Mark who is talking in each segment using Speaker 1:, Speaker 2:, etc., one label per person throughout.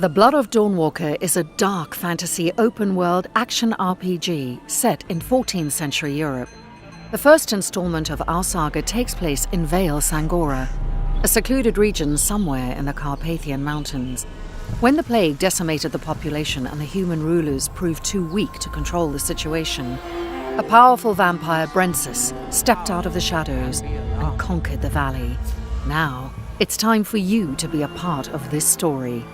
Speaker 1: The Blood of Dawnwalker is a dark fantasy open-world action RPG set in 14th century Europe. The first installment of our saga takes place in Vale Sangora, a secluded region somewhere in the Carpathian Mountains. When the plague decimated the population and the human rulers proved too weak to control the situation, a powerful vampire, Brensis, stepped out of the shadows and conquered the valley. Now, it's time for you to be a part of this story.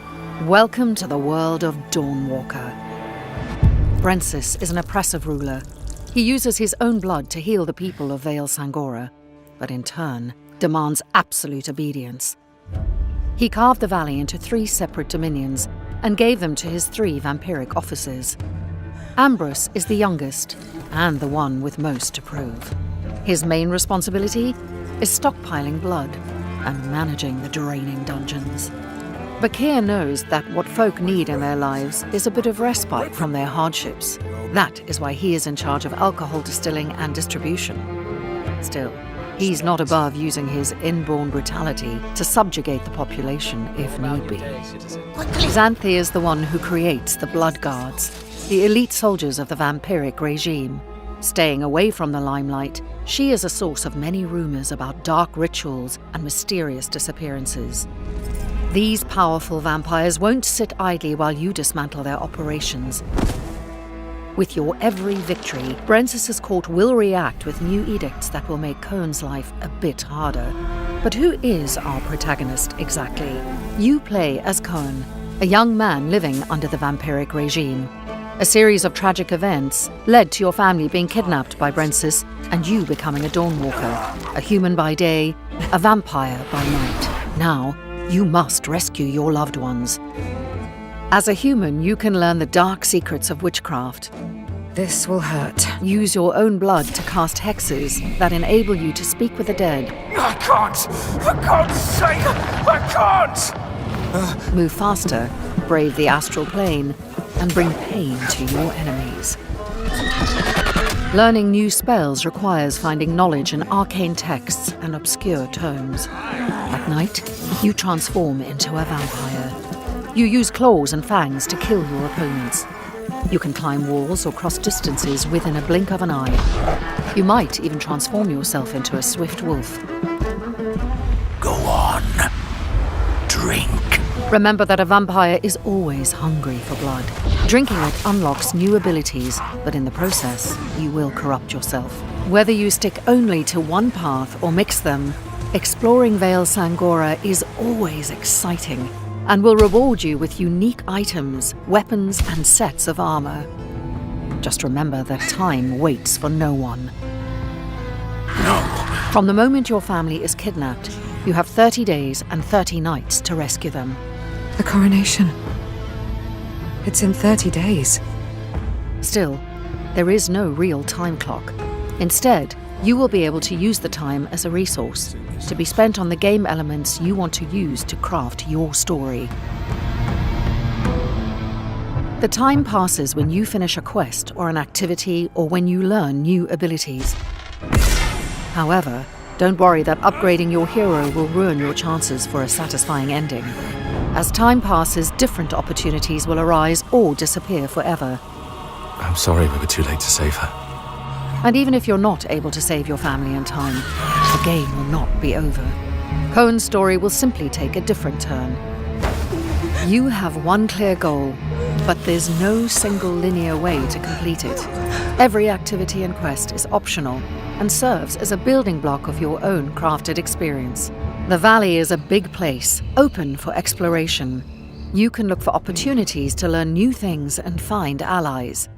Speaker 1: Welcome to the world of Dawnwalker. Brensis is an oppressive ruler. He uses his own blood to heal the people of Vale Sangora, but in turn demands absolute obedience. He carved the valley into 3 separate dominions and gave them to his 3 vampiric officers. Ambrose is the youngest and the one with most to prove. His main responsibility is stockpiling blood and managing the draining dungeons. Bakir knows that what folk need in their lives is a bit of respite from their hardships. That is why he is in charge of alcohol distilling and distribution. Still, he's not above using his inborn brutality to subjugate the population if need be. Xanthi is the one who creates the Blood Guards, the elite soldiers of the vampiric regime. Staying away from the limelight, she is a source of many rumors about dark rituals and mysterious disappearances. These powerful vampires won't sit idly while you dismantle their operations. With your every victory, Brensis' court will react with new edicts that will make Cohn's life a bit harder. But who is our protagonist exactly? You play as Cohn, a young man living under the vampiric regime. A series of tragic events led to your family being kidnapped by Brensis and you becoming a Dawnwalker, a human by day, a vampire by night. Now, you must rescue your loved ones. As a human, you can learn the dark secrets of witchcraft.
Speaker 2: This will hurt.
Speaker 1: Use your own blood to cast hexes that enable you to speak with the dead.
Speaker 3: I can't! For God's sake! I can't!
Speaker 1: Move faster, brave the astral plane, and bring pain to your enemies. Learning new spells requires finding knowledge in arcane texts and obscure tomes. At night, you transform into a vampire. You use claws and fangs to kill your opponents. You can climb walls or cross distances within a blink of an eye. You might even transform yourself into a swift wolf.
Speaker 3: Go on. Drink.
Speaker 1: Remember that a vampire is always hungry for blood. Drinking it unlocks new abilities, but in the process, you will corrupt yourself. Whether you stick only to one path or mix them, exploring Vale Sangora is always exciting and will reward you with unique items, weapons, and sets of armor. Just remember that time waits for no one.
Speaker 3: No.
Speaker 1: From the moment your family is kidnapped, you have 30 days and 30 nights to rescue them.
Speaker 2: The coronation. It's in 30 days.
Speaker 1: Still, there is no real time clock. Instead, you will be able to use the time as a resource, to be spent on the game elements you want to use to craft your story. The time passes when you finish a quest or an activity or when you learn new abilities. However, don't worry that upgrading your hero will ruin your chances for a satisfying ending. As time passes, different opportunities will arise or disappear forever.
Speaker 4: I'm sorry we were too late to save her.
Speaker 1: And even if you're not able to save your family in time, the game will not be over. Cohn's story will simply take a different turn. You have one clear goal, but there's no single linear way to complete it. Every activity and quest is optional and serves as a building block of your own crafted experience. The valley is a big place, open for exploration. You can look for opportunities to learn new things and find allies.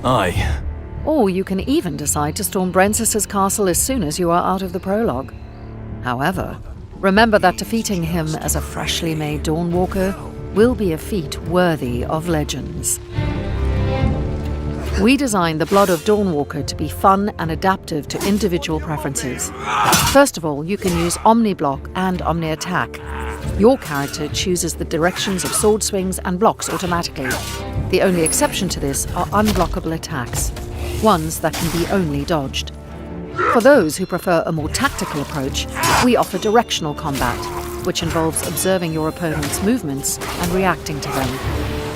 Speaker 4: Aye.
Speaker 1: Or you can even decide to storm Brensis' castle as soon as you are out of the prologue. However, remember that defeating him as a freshly made Dawnwalker will be a feat worthy of legends. We designed the Blood of Dawnwalker to be fun and adaptive to individual preferences. First of all, you can use Omni-Block and Omni-Attack. Your character chooses the directions of sword swings and blocks automatically. The only exception to this are unblockable attacks, ones that can be only dodged. For those who prefer a more tactical approach, we offer directional combat. which involves observing your opponent's movements and reacting to them.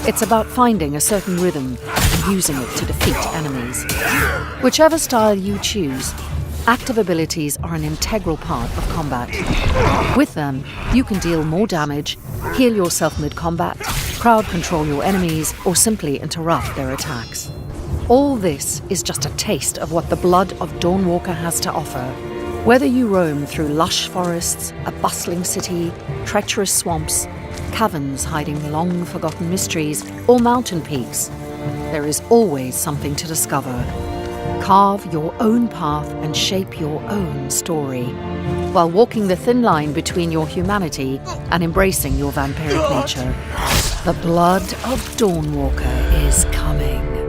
Speaker 1: It's about finding a certain rhythm and using it to defeat enemies. Whichever style you choose, active abilities are an integral part of combat. With them, you can deal more damage, heal yourself mid-combat, crowd control your enemies, or simply interrupt their attacks. All this is just a taste of what the Blood of Dawnwalker has to offer. Whether you roam through lush forests, a bustling city, treacherous swamps, caverns hiding long-forgotten mysteries, or mountain peaks, there is always something to discover. Carve your own path and shape your own story, while walking the thin line between your humanity and embracing your vampiric nature. The Blood of Dawnwalker is coming.